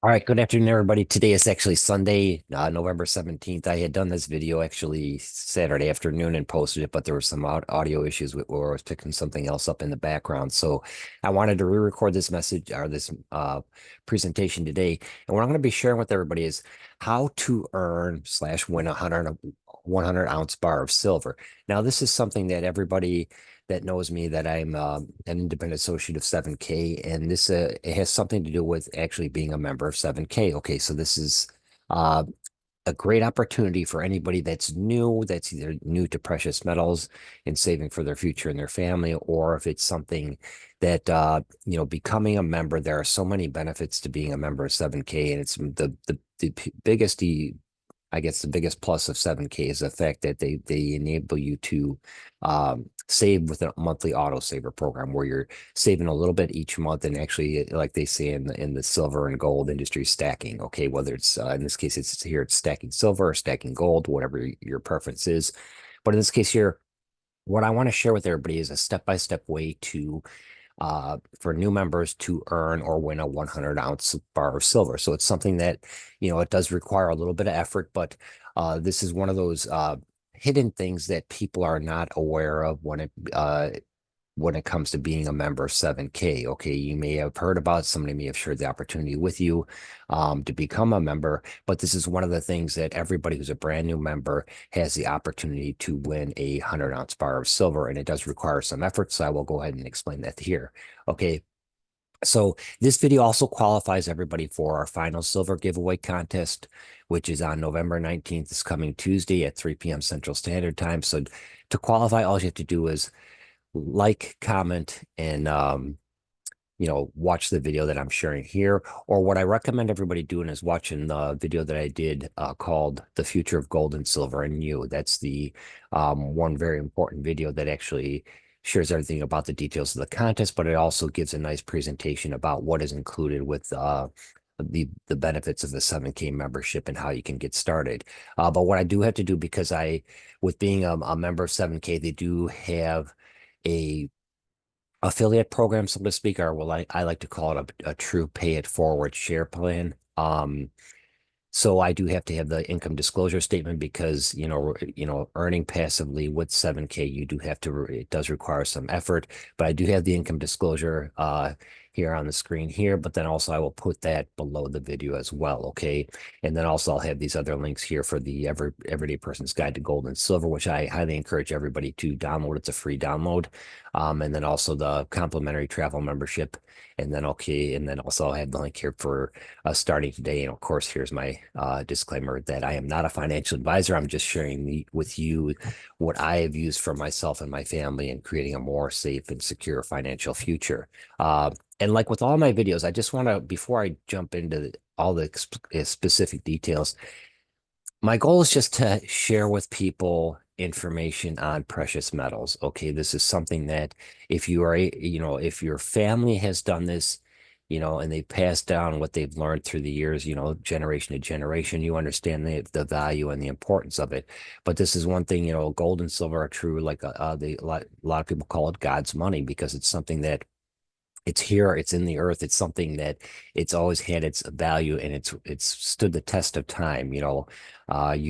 All right, good afternoon, everybody. Today is actually Sunday, November 17th. I had done this video actually Saturday afternoon and posted it, but there were some audio issues where I was picking something else up in the background. So I wanted to re-record this message or this presentation today. And what I'm going to be sharing with everybody is how to earn slash win a 100 ounce bar of silver. Now, this is something that everybody that knows me that I'm an independent associate of 7K, and this it has something to do with actually being a member of 7K. Okay, so this is uh, a great opportunity for anybody that's new, that's either new to precious metals and saving for their future and their family, or if it's something that becoming a member. There are so many benefits to being a member of 7K, and it's the biggest I guess the biggest plus of 7K is the fact that they enable you to save with a monthly auto saver program where you're saving a little bit each month and actually, like they say in the silver and gold industry, stacking. Okay, whether it's in this case it's stacking silver or stacking gold, whatever your preference is. But in this case here, what I want to share with everybody is a step-by-step way to for new members to earn or win a 100 ounce bar of silver. So it's something that, it does require a little bit of effort, but this is one of those hidden things that people are not aware of when it comes to being a member of 7K. Okay, you may have heard about it, somebody may have shared the opportunity with you to become a member, but this is one of the things that everybody who's a brand new member has the opportunity to win a 100 ounce bar of silver, and it does require some effort. So I will go ahead and explain that here. Okay. So this video also qualifies everybody for our final silver giveaway contest, which is on November 19th, this coming Tuesday at 3 p.m. Central Standard Time. So to qualify, all you have to do is like, comment, and watch the video that I'm sharing here. Or what I recommend everybody doing is watching the video that I did called "The Future of Gold and Silver and You." That's the one very important video that actually shares everything about the details of the contest, but it also gives a nice presentation about what is included with the benefits of the 7K membership and how you can get started. But what I do have to do, because with being a member of 7K, they do have a affiliate program, so to speak, or I like to call it a true pay it forward share plan. So I do have to have the income disclosure statement because, earning passively with 7K, you do have to, it does require some effort, but I do have the income disclosure here on the screen here, but then also I will put that below the video as well. Okay. And then also I'll have these other links here for the Everyday Person's Guide to Gold and Silver, which I highly encourage everybody to download. It's a free download. And then also the complimentary travel membership. And then, okay. And then also I'll have the link here for starting today. And of course, here's my disclaimer that I am not a financial advisor. I'm just sharing with you what I have used for myself and my family in creating a more safe and secure financial future. And like with all my videos, I just want to, before I jump into all the specific details, my goal is just to share with people information on precious metals. Okay, this is something that if you are, if your family has done this, and they passed down what they've learned through the years, generation to generation, you understand the value and the importance of it. But this is one thing, gold and silver are true, like a lot of people call it God's money because it's something that it's here, it's in the earth, it's something that it's always had its value, and it's stood the test of time. You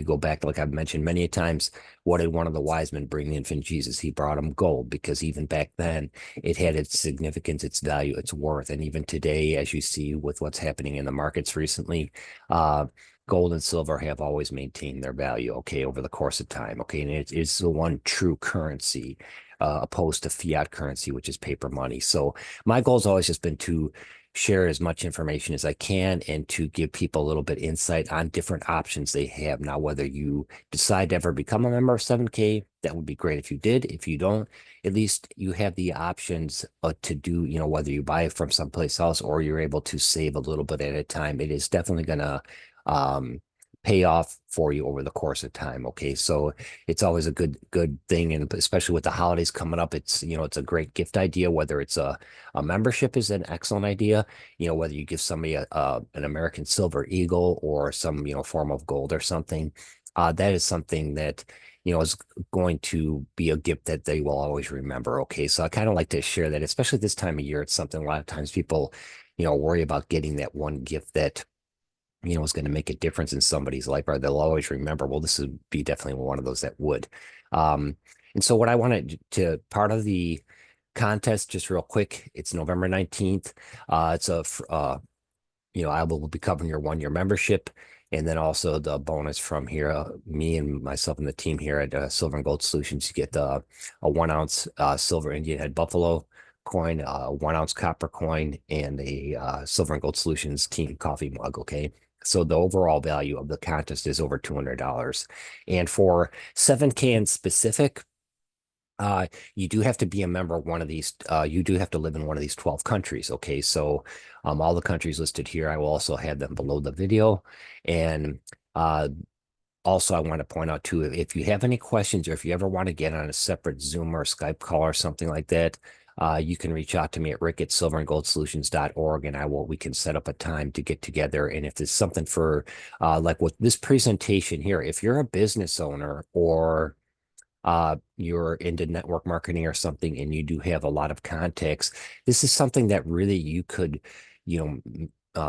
go back, like I've mentioned many times, what did one of the wise men bring the infant Jesus? He brought him gold, because even back then it had its significance, its value, its worth. And even today, as you see with what's happening in the markets recently, gold and silver have always maintained their value, okay, over the course of time. Okay, and it's the one true currency, opposed to fiat currency, which is paper money. So my goal has always just been to share as much information as I can and to give people a little bit insight on different options they have. Now, whether you decide to ever become a member of 7K, that would be great if you did. If you don't, at least you have the options to do, whether you buy it from someplace else or you're able to save a little bit at a time. It is definitely going to um, pay off for you over the course of time. Okay. So it's always a good thing. And especially with the holidays coming up, it's a great gift idea, whether it's a membership is an excellent idea, whether you give somebody an American Silver Eagle or some, form of gold or something, that is something that, is going to be a gift that they will always remember. Okay. So I kind of like to share that, especially this time of year. It's something a lot of times people, worry about getting that one gift that is going to make a difference in somebody's life, or they'll always remember, well, this would be definitely one of those that would. Um, and so what I wanted to part of the contest, just real quick, it's November 19th. It's I will be covering your 1 year membership. And then also the bonus from here, me and myself and the team here at Silver and Gold Solutions, you get a 1 ounce silver Indian head buffalo coin, a 1 ounce copper coin, and a Silver and Gold Solutions team coffee mug. Okay. So the overall value of the contest is over $200. And for 7K in specific, uh, you do have to be a member of one of these. You do have to live in one of these 12 countries. Okay, so all the countries listed here, I will also have them below the video. And uh, also, I want to point out too, if you have any questions or if you ever want to get on a separate Zoom or Skype call or something like that, you can reach out to me at rick@silverandgoldsolutions.org, and we can set up a time to get together. And if there's something for like with this presentation here, if you're a business owner or you're into network marketing or something and you do have a lot of contacts, this is something that really you could,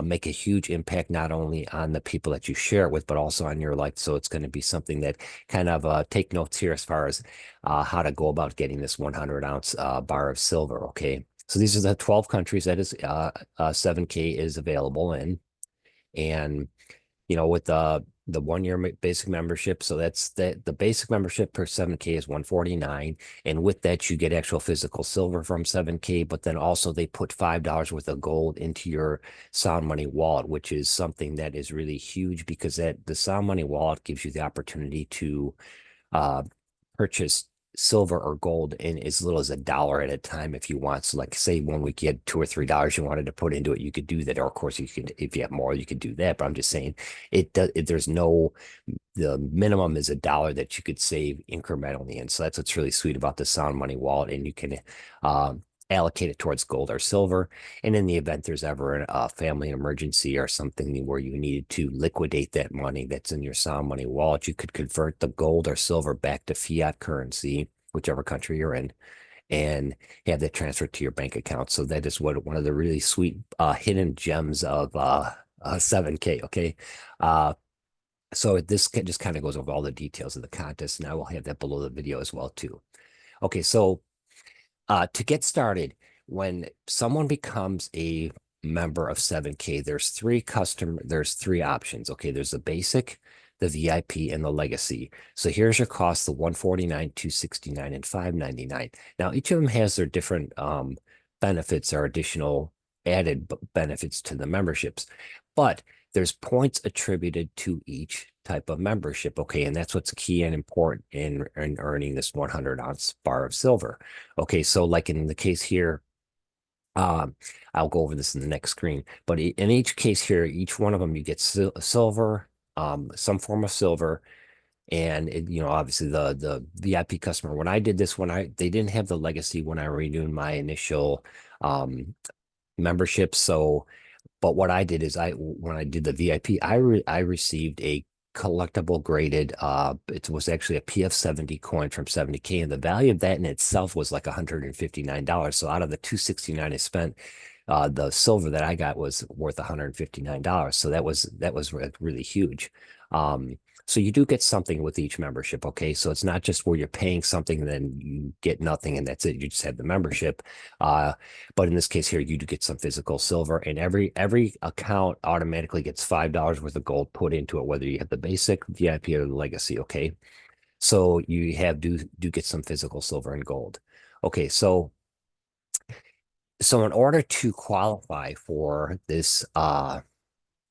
make a huge impact not only on the people that you share it with, but also on your life. So it's going to be something that kind of take notes here as far as how to go about getting this 100 ounce bar of silver. Okay. So these are the 12 countries that is 7K is available in. And with the 1 year basic membership. So that's the basic membership per 7K is 149. And with that, you get actual physical silver from 7K, but then also they put $5 worth of gold into your Sound Money wallet, which is something that is really huge because the Sound Money wallet gives you the opportunity to uh, purchase silver or gold in as little as $1 at a time if you want. So like say 1 week you had $2 or $3 you wanted to put into it, you could do that. Or of course you could, if you have more, you could do that. But I'm just saying there's no, the minimum is $1 that you could save incrementally. And so that's what's really sweet about the Sound Money wallet. And you can allocate it towards gold or silver. And in the event there's ever a family emergency or something where you needed to liquidate that money that's in your Sound Money wallet, you could convert the gold or silver back to fiat currency, whichever country you're in, and have that transferred to your bank account. So that is one of the really sweet hidden gems of 7K. Okay. So this just kind of goes over all the details of the contest, and I will have that below the video as well too. Okay, so to get started, when someone becomes a member of 7K, there's three options. Okay, there's the basic, the VIP, and the legacy. So here's your cost: the 149, 269, and 599. Now each of them has their different benefits or additional added benefits to the memberships, but there's points attributed to each type of membership. Okay, and that's what's key and important in earning this 100 ounce bar of silver. Okay, so like in the case here, I'll go over this in the next screen, but in each case here, each one of them, you get silver, some form of silver, and obviously the VIP customer. When I did this, they didn't have the legacy when I renewed my initial membership. So, but what I did is when I did the VIP, I received a collectible graded it was actually a PF70 coin from 70K, and the value of that in itself was like $159. So out of the 269 I spent, the silver that I got was worth $159. So that was really huge. So you do get something with each membership. Okay, so it's not just where you're paying something and then you get nothing and that's it. You just have the membership. But in this case here, you do get some physical silver, and every account automatically gets $5 worth of gold put into it, whether you have the basic, VIP, or the legacy. Okay, so you do get some physical silver and gold. Okay, so in order to qualify for this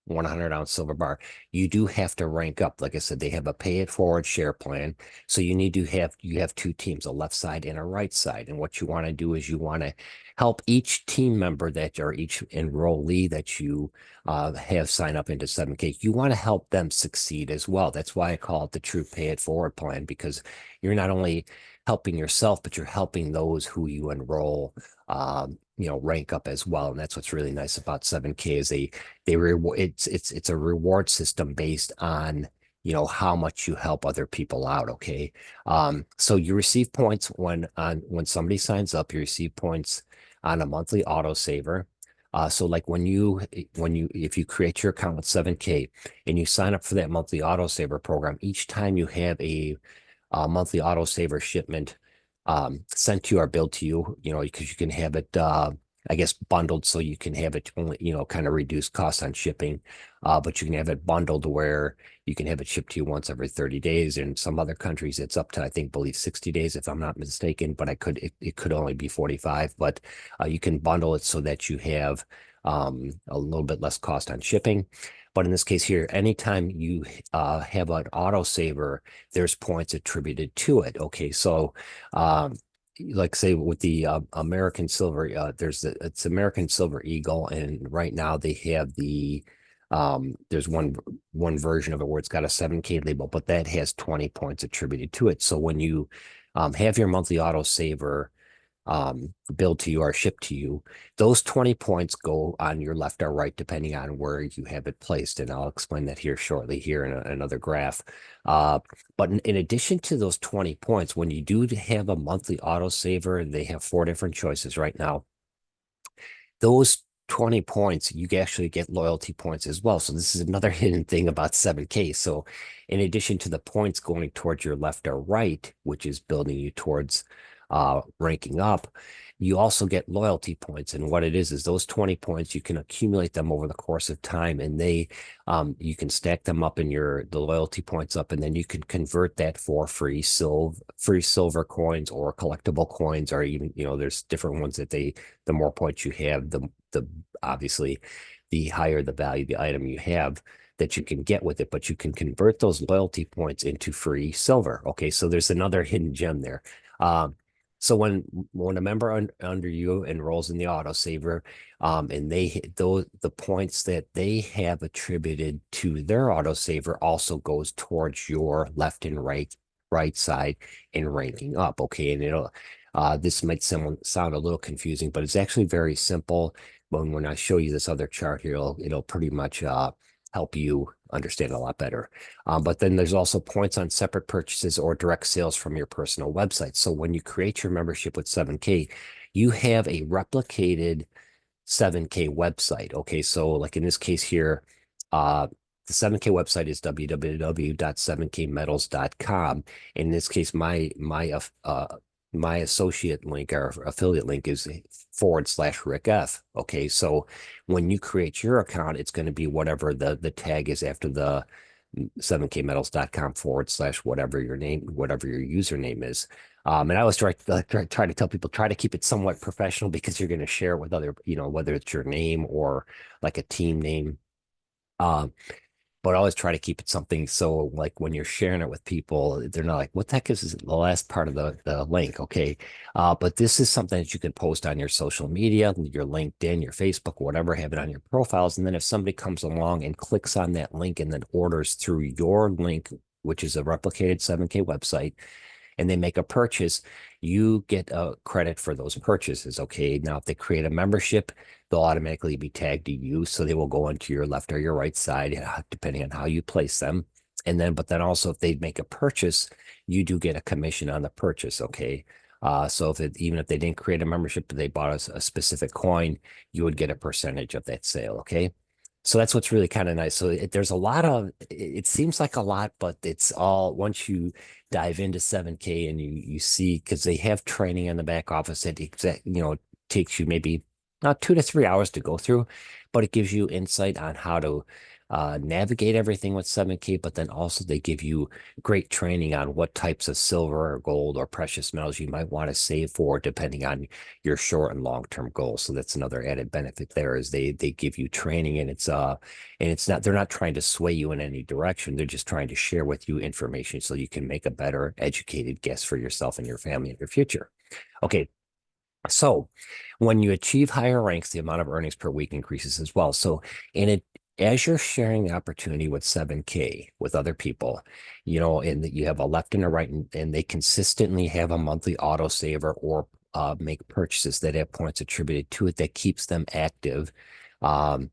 100 ounce silver bar, you do have to rank up. Like I said, they have a pay it forward share plan. So you have two teams, a left side and a right side. And what you want to do is you want to help each team member or each enrollee that you have sign up into 7K. You want to help them succeed as well. That's why I call it the true pay it forward plan, because you're not only helping yourself, but you're helping those who you enroll rank up as well. And that's what's really nice about 7K is they reward. It's a reward system based on how much you help other people out. Okay, so you receive points when somebody signs up. You receive points on a monthly autosaver. So like if you create your account with 7K and you sign up for that monthly autosaver program, each time you have a monthly autosaver shipment sent to you or billed to you, because you can have it, I guess, bundled so you can have it only, kind of reduce costs on shipping. But you can have it bundled where you can have it shipped to you once every 30 days. In some other countries, it's up to, I think, believe 60 days, if I'm not mistaken, but it could only be 45. But you can bundle it so that you have a little bit less cost on shipping. But in this case here, anytime you have an autosaver, there's points attributed to it. Okay, so um, like say with the American Silver, it's American Silver Eagle, and right now they have there's one version of it where it's got a 7K label, but that has 20 points attributed to it. So when you have your monthly autosaver billed to you or shipped to you, those 20 points go on your left or right, depending on where you have it placed. And I'll explain that here shortly here in another graph. Uh, but in addition to those 20 points, when you do have a monthly autosaver, they have four different choices right now. Those 20 points, you actually get loyalty points as well. So this is another hidden thing about 7K. So in addition to the points going towards your left or right, which is building you towards ranking up, you also get loyalty points. And what it is those 20 points, you can accumulate them over the course of time, and you can stack them up in the loyalty points up, and then you can convert that for free silver coins or collectible coins, or even, there's different ones that the more points you have, the obviously the higher the value the item you have that you can get with it, but you can convert those loyalty points into free silver. Okay, so there's another hidden gem there. Um, so when a member under you enrolls in the autosaver, and the points that they have attributed to their autosaver also goes towards your left and right side in ranking up. Okay, and this might sound a little confusing, but it's actually very simple. When I show you this other chart here, it'll pretty much help you understand a lot better. But then there's also points on separate purchases or direct sales from your personal website. So when you create your membership with 7K, you have a replicated 7K website. Okay, so like in this case here, the 7K website is www.7kmetals.com. In this case, my associate link or affiliate link is /Rick F. Okay, so when you create your account, it's going to be whatever the tag is after the 7kmetals.com /whatever your username is. And I always try to tell people, try to keep it somewhat professional, because you're going to share it with other, whether it's your name or like a team name. But I always try to keep it something so like when you're sharing it with people, they're not like, what the heck is the last part of the link? Okay. But this is something that you can post on your social media, your LinkedIn, your Facebook, whatever, have it on your profiles. And then if somebody comes along and clicks on that link and then orders through your link, which is a replicated 7K website, and they make a purchase, you get a credit for those purchases. Okay. Now, if they create a membership, they'll automatically be tagged to you. So they will go into your left or your right side, depending on how you place them. But then also if they make a purchase, you do get a commission on the purchase. Okay. So even if they didn't create a membership, but they bought a specific coin, you would get a percentage of that sale. Okay. So that's what's really kind of nice. So there's a lot it seems like a lot, but it's all, once you dive into 7K and you see, because they have training in the back office that takes you maybe not 2 to 3 hours to go through, but it gives you insight on how to navigate everything with 7K. But then also they give you great training on what types of silver or gold or precious metals you might want to save for, depending on your short and long-term goals. So that's another added benefit there, is they give you training, and it's not, they're not trying to sway you in any direction. They're just trying to share with you information so you can make a better educated guess for yourself and your family in your future. Okay. So when you achieve higher ranks, the amount of earnings per week increases as well. So as you're sharing the opportunity with 7K with other people, and that you have a left and a right, and they consistently have a monthly autosaver or make purchases that have points attributed to it that keeps them active. Um,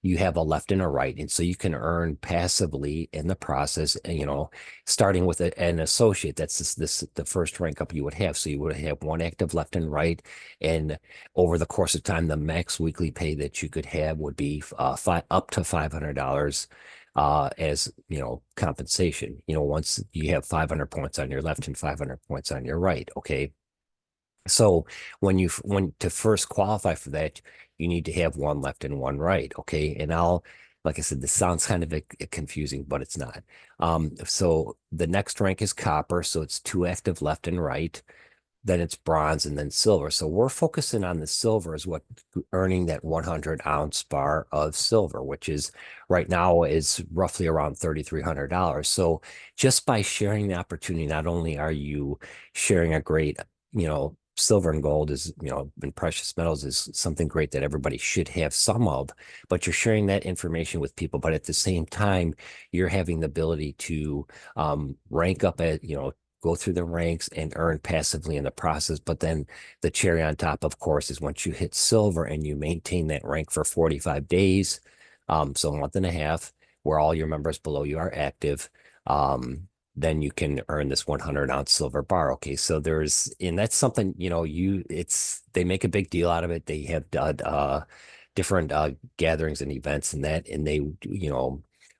you have a left and a right. And so you can earn passively in the process, and, starting with an associate. That's the first rank up you would have. So you would have one active left and right. And over the course of time, the max weekly pay that you could have would be up to $500 as compensation. Once you have 500 points on your left and 500 points on your right. Okay. So when to first qualify for that, you need to have one left and one right. Okay. And like I said, this sounds kind of confusing, but it's not. So the next rank is copper. So it's two active left and right, then it's bronze, and then silver. So we're focusing on the silver as what earning that 100-ounce bar of silver, which is right now is roughly around $3,300. So just by sharing the opportunity, not only are you sharing a great, silver and gold is, and precious metals is something great that everybody should have some of, but you're sharing that information with people. But at the same time, you're having the ability to rank up at, go through the ranks and earn passively in the process. But then the cherry on top, of course, is once you hit silver and you maintain that rank for 45 days, so a month and a half, where all your members below you are active, then you can earn this 100-ounce silver bar. Okay, so and that's something, they make a big deal out of it. They have different gatherings and events and they,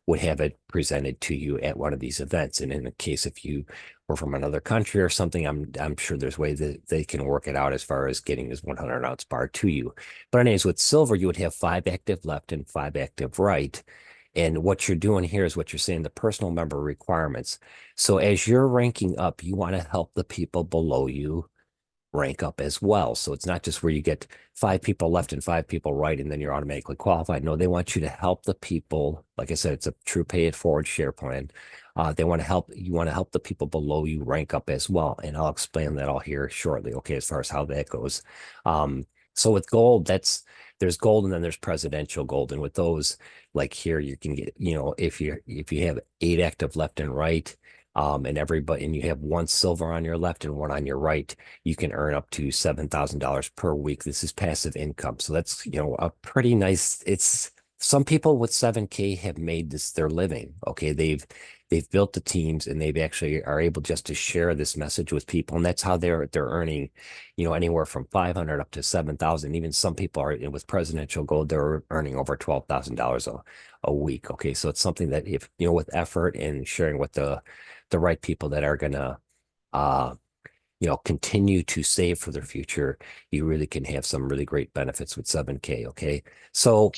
would have it presented to you at one of these events. And in the case if you were from another country or something, I'm sure there's ways that they can work it out as far as getting this 100-ounce bar to you. But anyways, with silver, you would have 5 active left and 5 active right. And what you're doing here is what you're saying, the personal member requirements. So as you're ranking up, you want to help the people below you rank up as well. So it's not just where you get 5 people left and 5 people right, and then you're automatically qualified. No, they want you to help the people. Like I said, it's a true pay it forward share plan. You want to help the people below you rank up as well. And I'll explain that all here shortly. Okay, as far as how that goes. So with gold, there's gold and then there's presidential gold. And with those, like here, you can get, if you have 8 active left and right, and you have 1 silver on your left and 1 on your right, you can earn up to $7,000 per week. This is passive income. So that's, a pretty nice, some people with 7K have made this their living. Okay. They've built the teams and they've actually are able just to share this message with people. And that's how they're earning, anywhere from 500 up to 7,000. Even some people are with presidential gold, they're earning over $12,000 a week. Okay. So it's something that if, with effort and sharing with the right people that are going to, continue to save for their future, you really can have some really great benefits with 7K. Okay. So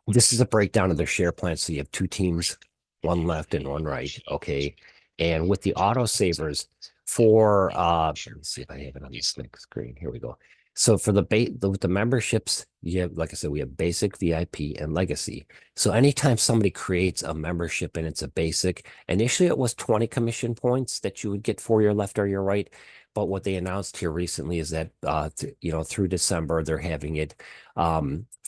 this is a breakdown of their share plan. So you have 2 teams, 1 left and 1 right. Okay. And with the auto savers let me see if I have it on this next screen. Here we go. So for with the memberships, you have, like I said, we have basic, VIP, and legacy. So anytime somebody creates a membership and it's a basic, initially it was 20 commission points that you would get for your left or your right. But what they announced here recently is that, through December, they're having it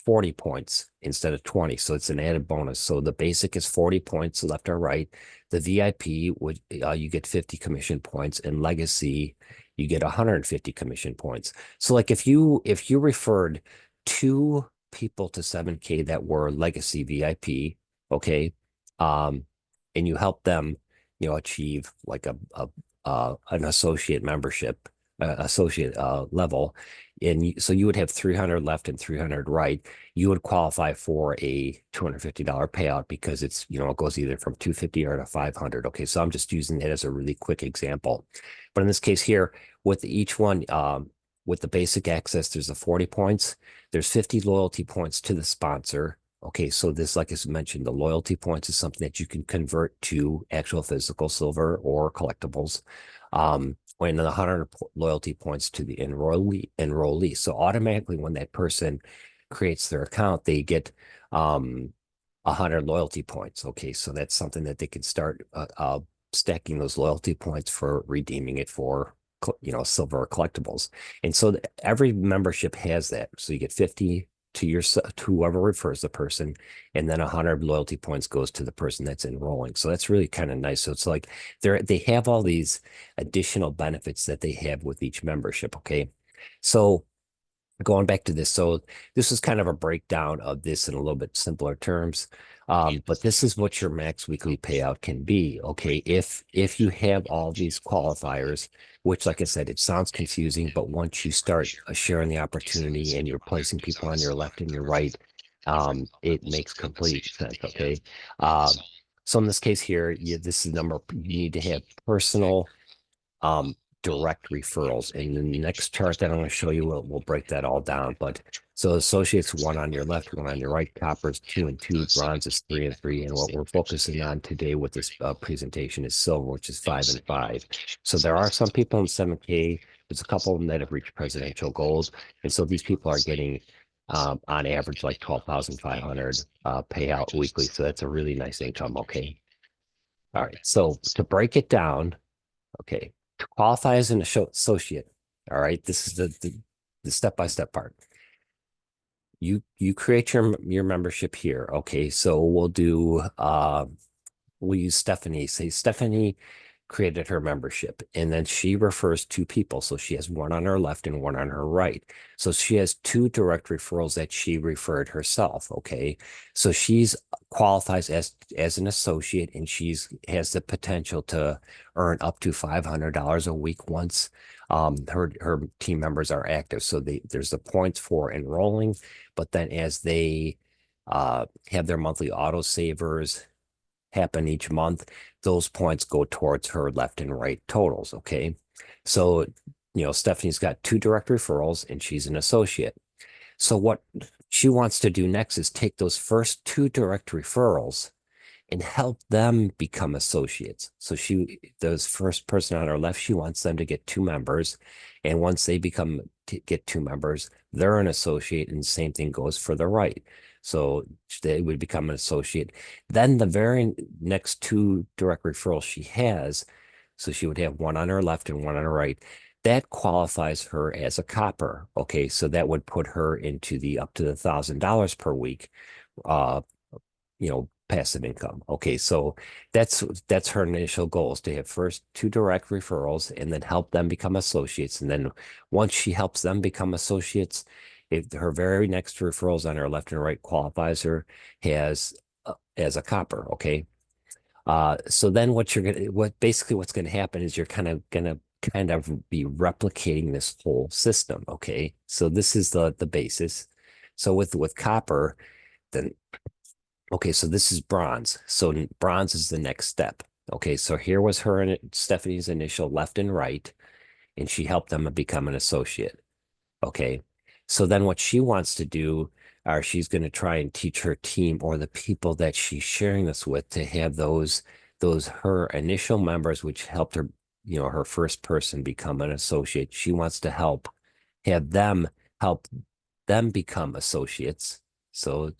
40 points instead of 20. So it's an added bonus. So the basic is 40 points left or right. The VIP would, you get 50 commission points, and legacy, you get 150 commission points. So like if you referred 2 people to 7K that were legacy VIP, okay, and you help them, achieve like an associate membership, associate level, and so you would have 300 left and 300 right. You would qualify for a $250 payout because it's, it goes either from 250 or to 500. Okay, so I'm just using that as a really quick example. But in this case here, with each one, with the basic access, there's the 40 points. There's 50 loyalty points to the sponsor. Okay, so this, like I mentioned, the loyalty points is something that you can convert to actual physical silver or collectibles. When the 100 loyalty points to the enrollee. So automatically when that person creates their account, they get 100 loyalty points. Okay, so that's something that they can start stacking those loyalty points for redeeming it for silver collectibles. And so every membership has that. So you get 50 to whoever refers the person, and then 100 loyalty points goes to the person that's enrolling. So that's really kind of nice. So it's like they have all these additional benefits that they have with each membership. Okay, so going back to this, so this is kind of a breakdown of this in a little bit simpler terms. But this is what your max weekly payout can be. Okay, if you have all these qualifiers, which, like I said, it sounds confusing, but once you start sharing the opportunity and you're placing people on your left and your right, it makes complete sense. Okay, um, so in this case here, this is the number you need to have personal um, direct referrals. And in the next chart that I'm going to show you, we'll break that all down. But so associates, one on your left, one on your right, coppers, 2 and 2, bronze is 3 and 3. And what we're focusing on today with this presentation is silver, which is 5 and 5. So there are some people in 7K. There's a couple of them that have reached presidential goals. And so these people are getting on average like 12,500 payout weekly. So that's a really nice income. Okay. All right. So to break it down, okay, to qualify as an associate, all right, this is the step-by-step part. You create your membership here. Okay, so we'll use Stephanie. Say Stephanie created her membership and then she refers 2 people. So she has one on her left and one on her right. So she has 2 direct referrals that she referred herself. Okay. So she's qualifies as an associate and she's has the potential to earn up to $500 a week once her team members are active. So there's the points for enrolling, but then as they have their monthly auto savers happen each month, those points go towards her left and right totals. Okay. So, Stephanie's got 2 direct referrals and she's an associate. So, what she wants to do next is take those first 2 direct referrals and help them become associates. So those first person on our left, she wants them to get 2 members. And once they get 2 members, they're an associate. And the same thing goes for the right. So they would become an associate. Then the very next 2 direct referrals she has, so she would have one on her left and one on her right. That qualifies her as a copper. Okay, so that would put her into the up to the $1,000 per week uh, passive income. Okay, so that's her initial goal is to have first 2 direct referrals and then help them become associates. And then once she helps them become associates, if her very next referrals on her left and right qualifies her as a copper. Okay. So then what's gonna happen is you're gonna be replicating this whole system. Okay. So this is the basis. So with copper, then okay, so this is bronze. So bronze is the next step. Okay, so here was Stephanie's initial left and right, and she helped them become an associate. Okay, so then what she wants to do, or she's going to try and teach her team or the people that she's sharing this with to have those her initial members, which helped her, her first person become an associate. She wants to have them help them become associates. So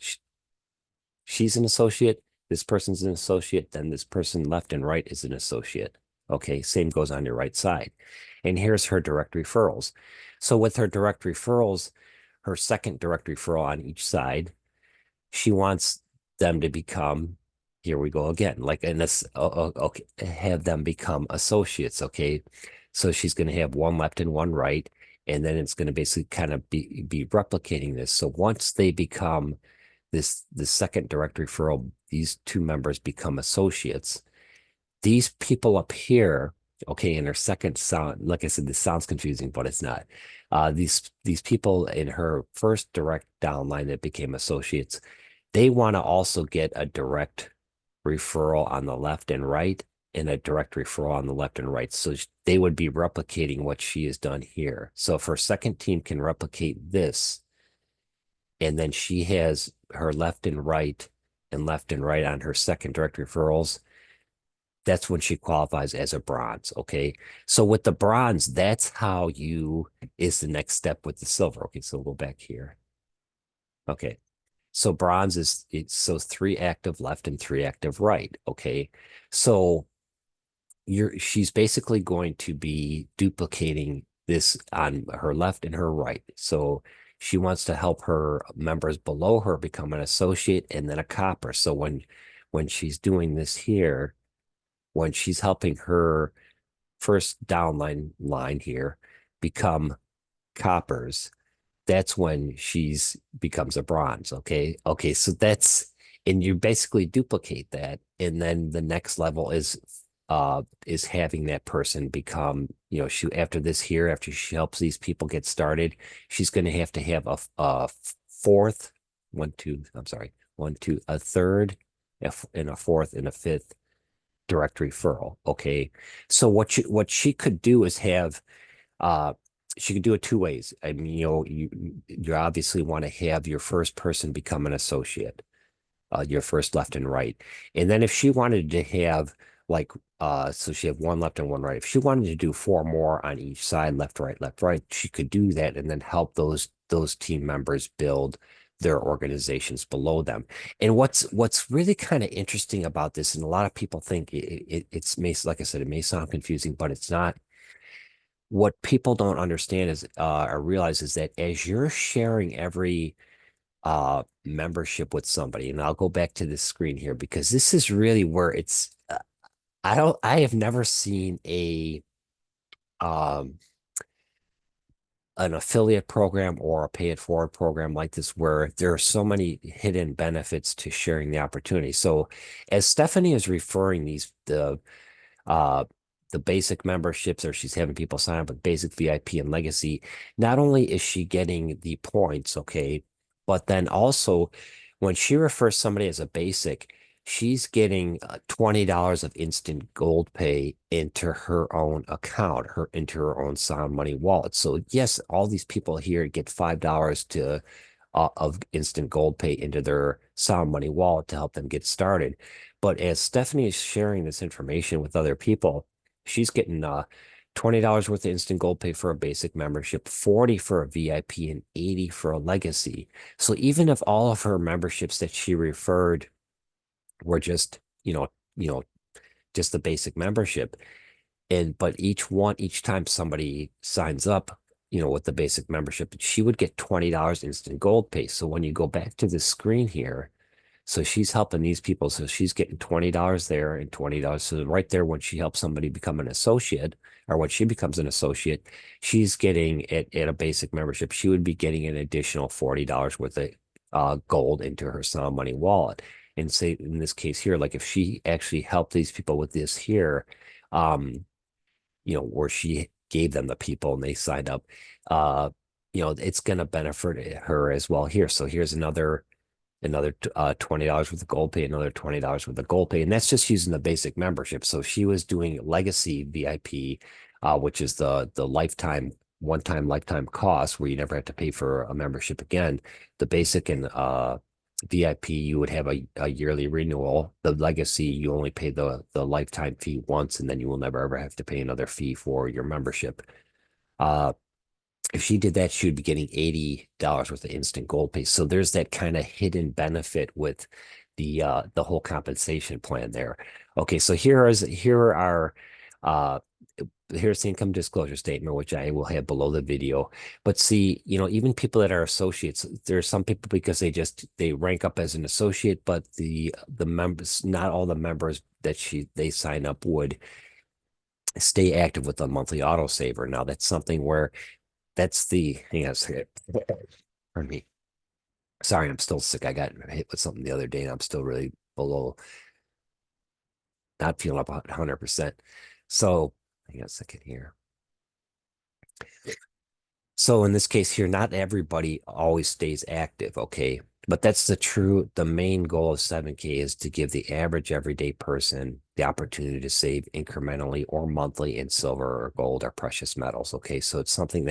she's an associate, this person's an associate, then this person left and right is an associate. Okay, same goes on your right side. And here's her direct referrals. So with her direct referrals, her second direct referral on each side, she wants them to become, here we go again, like in this, okay, have them become associates. Okay, so she's going to have one left and one right, and then it's going to basically kind of be replicating this. So once they become the second direct referral, these 2 members become associates. These people up here, okay, in her second sound, like I said, this sounds confusing, but it's not. These people in her first direct downline that became associates, they want to also get a direct referral on the left and right and a direct referral on the left and right. So they would be replicating what she has done here. So if her second team can replicate this, and then she has her left and left and right on her second direct referrals, that's when she qualifies as a bronze. Okay. So with the bronze, that's how is the next step with the silver. Okay. So we'll go back here. Okay. So bronze so 3 active left and 3 active right. Okay. So she's basically going to be duplicating this on her left and her right. So she wants to help her members below her become an associate and then a copper. So when she's doing this here, when she's helping her first downline line here become coppers, that's when she's becomes a bronze. Okay, so that's, and you basically duplicate that, and then the next level is having that person become, she, after this here, after she helps these people get started, she's going to have a fourth, one two, I'm sorry, one two, a third, and a fourth and a fifth direct referral. Okay, so what she could do is have, uh, she could do it two ways. I mean, you obviously want to have your first person become an associate, your first left and right. And then if she wanted to have, like, so she have one left and one right. If she wanted to do four more on each side, left, right, she could do that and then help those team members build their organizations below them. And what's really kind of interesting about this, and a lot of people think it's may, like I said, it may sound confusing, but it's not. What people don't understand is, or realize, is that as you're sharing every membership with somebody, and I'll go back to this screen here because this is really where it's, I have never seen um an affiliate program or a pay it forward program like this where there are so many hidden benefits to sharing the opportunity. So as Stephanie is referring uh the basic memberships, or she's having people sign up with basic, VIP, and legacy, not only is she getting the points, okay, but then also when she refers somebody as a basic, she's getting $20 of instant gold pay into her own account, into her own Sound Money wallet. So yes, all these people here get $5 to of instant gold pay into their Sound Money wallet to help them get started. But as Stephanie is sharing this information with other people, she's getting $20 worth of instant gold pay for a basic membership, 40 for a VIP, and 80 for a legacy. So even if all of her memberships that she referred were just, just the basic membership, but each time somebody signs up, with the basic membership, she would get $20 instant gold pay. So when you go back to the screen here, so she's helping these people. So she's getting $20 there and $20. So right there, when she helps somebody become an associate, or when she becomes an associate, she's getting at a basic membership. She would be getting an additional $40 worth of gold into her Sound Money wallet. And say in this case here, like if she actually helped these people with this here, um, where she gave them the people and they signed up, uh, it's going to benefit her as well here. So here's another $20 worth of gold pay, another $20 worth of gold pay. And that's just using the basic membership. So she was doing legacy VIP, which is the lifetime, one-time lifetime cost where you never have to pay for a membership again. The basic and VIP, you would have a yearly renewal. The legacy, you only pay the lifetime fee once, and then you will never ever have to pay another fee for your membership. Uh, if she did that, she would be getting $80 worth of instant gold pay. So there's that kind of hidden benefit with the whole compensation plan there. Okay, so uh here's the income disclosure statement, which I will have below the video. But see, even people that are associates, there are some people because they rank up as an associate, but the members, not all the members that they sign up would stay active with the monthly autosaver. Now that's something where hang on a second. Pardon me. Sorry, I'm still sick. I got hit with something the other day and I'm still really below, not feeling up 100%. So hang on a second here. So in this case here, not everybody always stays active, okay? But that's the main goal of 7K is to give the average everyday person the opportunity to save incrementally or monthly in silver or gold or precious metals, okay? So it's something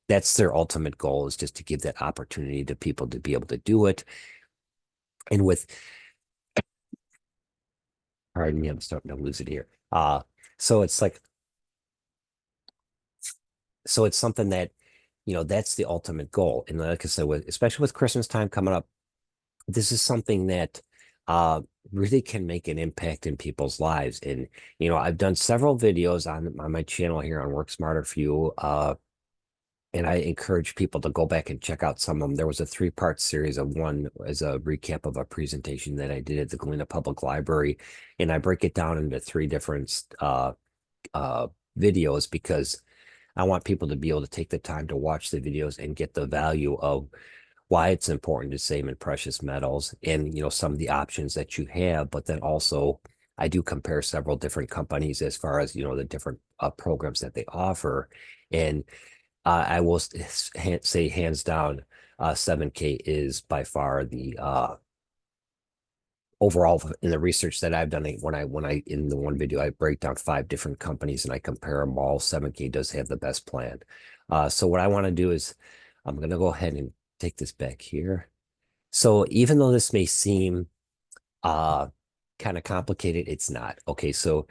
that's their ultimate goal, is just to give that opportunity to people to be able to do it. And pardon me, I'm starting to lose it here. So it's like, so it's something that, that's the ultimate goal. And like I said, especially with Christmas time coming up, this is something that uh really can make an impact in people's lives. And I've done several videos on my channel here on Work Smarter for You, and I encourage people to go back and check out some of them. There was a three-part series of one as a recap of a presentation that I did at the Galena Public Library, and I break it down into three different uh videos because I want people to be able to take the time to watch the videos and get the value of why it's important to save in precious metals and, some of the options that you have. But then also, I do compare several different companies as far as, the different programs that they offer. And I will say hands down, 7K is by far the overall in the research that I've done. When I in the one video I break down 5 different companies and I compare them all. 7K does have the best plan. So what I want to do is I'm going to go ahead and take this back here. So even though this may seem uh kind of complicated, it's not. Okay, so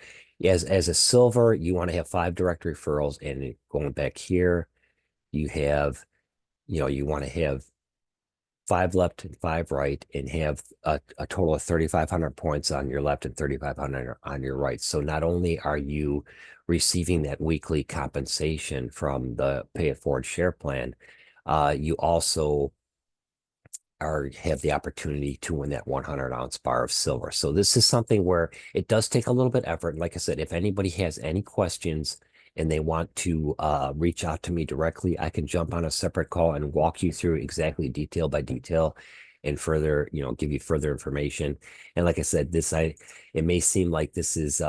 as a silver, you want to have 5 direct referrals, and going back here, you have, you want to have 5 left and 5 right, and have a total of 3,500 points on your left and 3,500 on your right. So not only are you receiving that weekly compensation from the pay it forward share plan, you also have the opportunity to win that 100-ounce bar of silver. So this is something where it does take a little bit of effort. And like I said, if anybody has any questions and they want to reach out to me directly, I can jump on a separate call and walk you through exactly detail by detail and further, give you further information. And like I said, it may seem like this is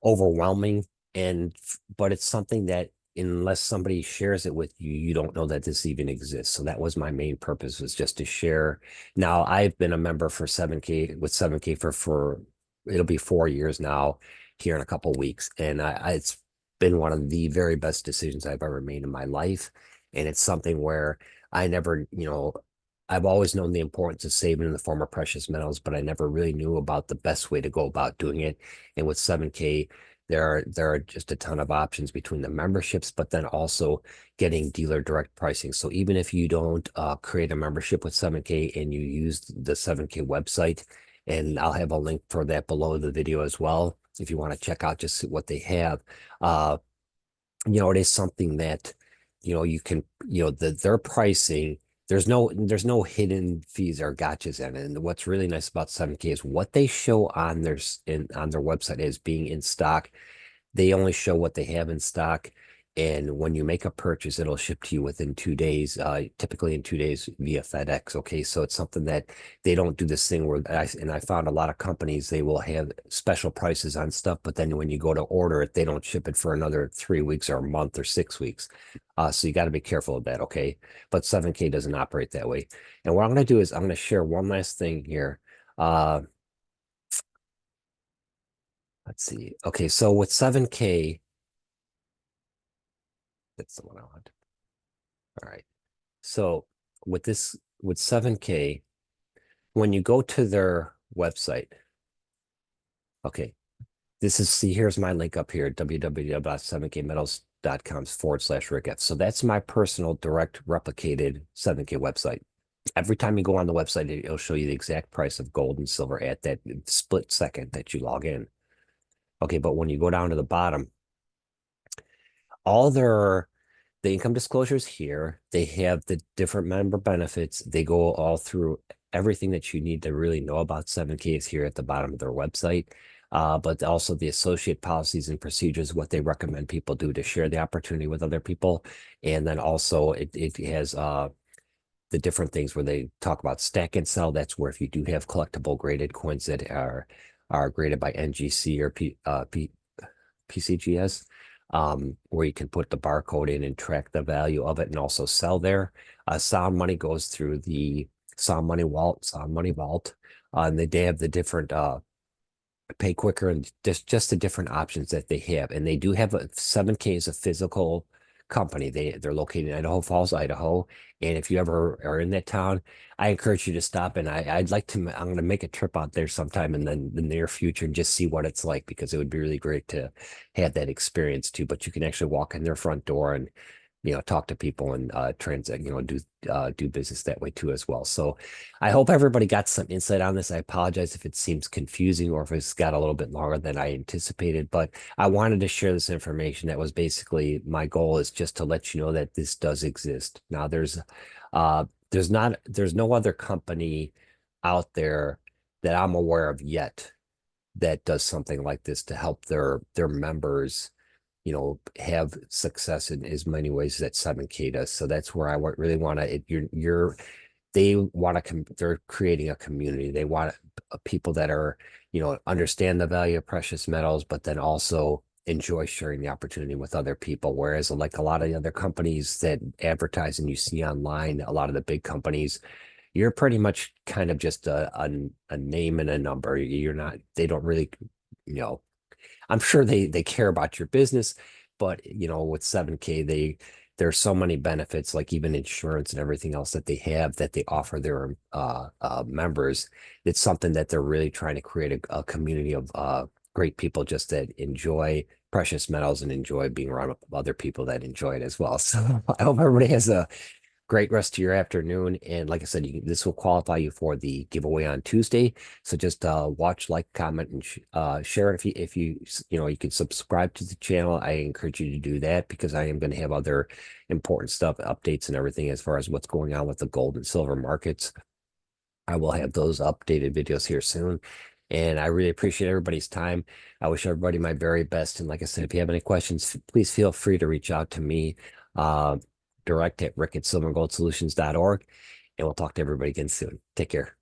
overwhelming, but it's something that unless somebody shares it with you, you don't know that this even exists. So that was my main purpose, was just to share. Now I've been a member for 7K with 7K for it'll be 4 years now here in a couple of weeks. And it's been one of the very best decisions I've ever made in my life. And it's something where I never, I've always known the importance of saving in the form of precious metals, but I never really knew about the best way to go about doing it. And with 7K, there are just a ton of options between the memberships, but then also getting dealer direct pricing. So even if you don't create a membership with 7K and you use the 7K website, and I'll have a link for that below the video as well, if you want to check out just what they have. It is something that, you can, their pricing, there's no hidden fees or gotchas in it. And what's really nice about 7K is what they show on on their website as being in stock. They only show what they have in stock. And when you make a purchase, it'll ship to you within 2 days, typically in 2 days via FedEx. Okay. So it's something that they don't do this thing where I found a lot of companies, they will have special prices on stuff, but then when you go to order it, they don't ship it for another 3 weeks or a month or 6 weeks. So you got to be careful of that. Okay. But 7K doesn't operate that way. And what I'm going to do is I'm going to share one last thing here. Let's see. Okay. So with 7K, that's the one I want. All right. So with 7K, when you go to their website, okay, here's my link up here, www.7kmetals.com/Rick F. So that's my personal direct replicated 7K website. Every time you go on the website, it'll show you the exact price of gold and silver at that split second that you log in. Okay, but when you go down to the bottom, all the income disclosures here, they have the different member benefits. They go all through everything that you need to really know about 7K is here at the bottom of their website. But also the associate policies and procedures, what they recommend people do to share the opportunity with other people. And then also it has the different things where they talk about stack and sell. That's where if you do have collectible graded coins that are graded by NGC or PCGS, where you can put the barcode in and track the value of it and also sell there. Sound Money goes through the Sound Money Vault, and they have the different pay quicker and just the different options that they have. And they do have 7K is a physical company. They're located in Idaho Falls, Idaho. And if you ever are in that town, I encourage you to stop. And I'd like to, I'm going to make a trip out there sometime in the near future and just see what it's like, because it would be really great to have that experience too. But you can actually walk in their front door and talk to people and transact, do business that way too as well. So I hope everybody got some insight on this. I apologize if it seems confusing or if it's got a little bit longer than I anticipated, but I wanted to share this information. That was basically my goal, is just to let you know that this does exist. Now there's no other company out there that I'm aware of yet that does something like this to help their members have success in as many ways that 7K does. So that's where really want to, they want to, they're creating a community. They want people that are, understand the value of precious metals, but then also enjoy sharing the opportunity with other people. Whereas like a lot of the other companies that advertise and you see online, a lot of the big companies, you're pretty much kind of just a name and a number. You're not, they don't really, you know, I'm sure they care about your business, but with 7K, there's so many benefits, like even insurance and everything else that they have that they offer their members. It's something that they're really trying to create a community of great people just that enjoy precious metals and enjoy being around other people that enjoy it as well. So I hope everybody has a great rest of your afternoon. And like I said, this will qualify you for the giveaway on Tuesday. So just watch, like, comment, and share it. You can subscribe to the channel. I encourage you to do that because I am going to have other important stuff, updates and everything as far as what's going on with the gold and silver markets. I will have those updated videos here soon. And I really appreciate everybody's time. I wish everybody my very best. And like I said, if you have any questions, please feel free to reach out to me direct at rick@silverandgoldsolutions.org. And we'll talk to everybody again soon. Take care.